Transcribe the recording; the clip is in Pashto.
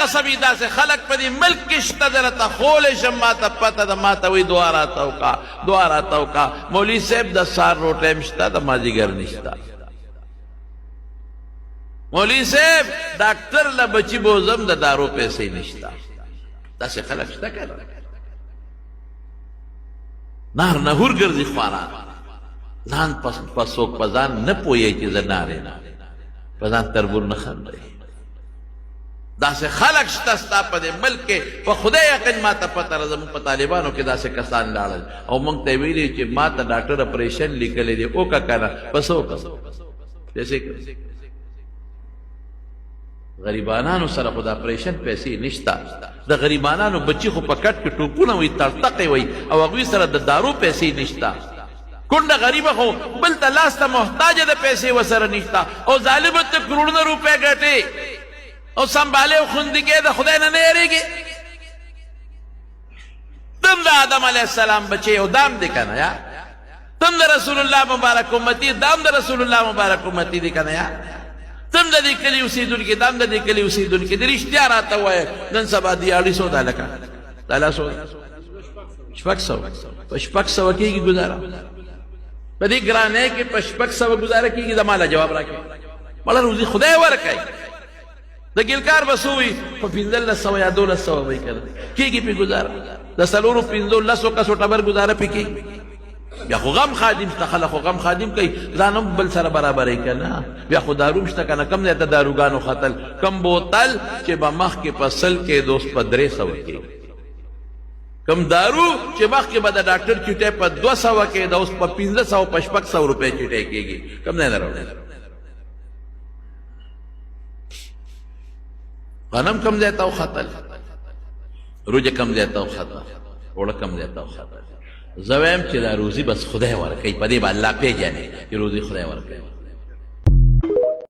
قسمی دا سے خلق پا دی ملک کشتا درتا خولشم ماتا پتا دا ماتا وی دعا راتاو کا مولی صاحب دا سار رو ٹیم شتا دا مازیگر نشتا مولی صاحب ڈاکٹر لبچی بوزم دا دارو پیسے نشتا دا سے خلق شتا کر نار نهور گرزی خواران زان پسوک پزان نپوئی چیز نارینا پزان تربور نخن رہی دا سے خلق شتستا پا دے ملک کے پا خدا یقین ما تا پتا رزمون پا طالبانو کے دا سے کسان لارل او منگ تیویلی چی ما تا ڈاکٹر اپریشن لکلے دے او کا کنا پسو کا جیسے کہ غریبانانو سر خدا اپریشن پیسی نشتا دا غریبانانو بچی خو پکٹ کے ٹوپونا وی ترتقی وی او اگوی سر دا دارو پیسی نشتا کنڈا غریبا خو بلتا لاستا محتاج دا پیسے وسر نشتا او ظالمت کروڑنا روپے گٹے او سنبھالے او خندگے دا خدای نہ نیرے گے تم دا آدم علیہ السلام بچے او دام دکھنا یا تم دا رسول اللہ مبارک امتی دام دا رسول اللہ مبارک امتی دکھنا یا تم دا دیکھلی اسیدن کی دام دا دیکھلی اسیدن کی در اشتیار آتا ہوا ہے دن سبا دیالی سو دا لکا تالا سو پشپک سو کی گزارا بدی گرانے کے پشپک سو گزارا کی دمالا جواب رکھے بڑا روزی خدای ورکائی دا گلکار بسوی پا پینزل لسو یا دو لسو بھائی کردے کی پی گزارا دا سلورو پینزل لسو کسو ٹبر گزارا پی کی بیا خو غم خادم شتا خلق خو غم خادم کئی زانم بل سر برابر کنا بیا خو داروم شتا کنا کم دیتا داروگانو خطل کم بوتل چے با مخ کے پسل کے دوست پا درے سو کے کم دارو چے مخ کے با دا ڈاکٹر چٹے پا 200 کے دوست پا 1500 پشپک 100 روپے چٹے کے گی کم دینا رو غنم کم دیتا ہو خطل روج کم دیتا ہو خطل اوڑا کم دیتا ہو خطل زویم چی دا روزی بس خدای ورکی پا دی با اللہ پی جانے کہ روزی خدای ورکی